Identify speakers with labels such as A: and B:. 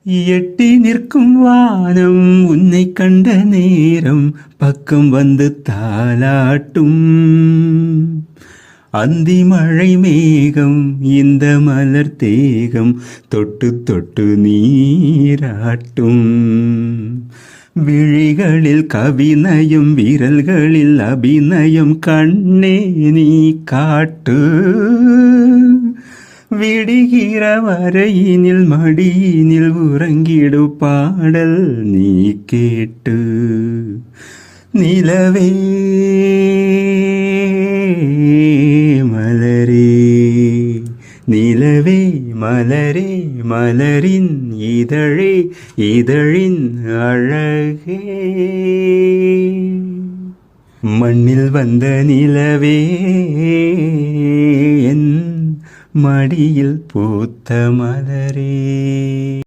A: எட்டி நிற்கும் வானம் உன்னை கண்ட நேரம் பக்கம் வந்து தாலாட்டும். அந்தி மழை மேகம் இந்த மலர் தேகம் தொட்டு தொட்டு நீராட்டும். விழிகளில் கவிநயம் விரல்களில் அபிநயம் கண்ணே நீ காட்டு. விடுகிற வரையினில் மடியினில் உறங்கிடு பாடல் நீ கேட்டு. நிலவே மலரே நிலவே மலரே மலரின் இதழே இதழின் அழகே. மண்ணில் வந்த நிலவே என் மடியில் பூத்த மலரே.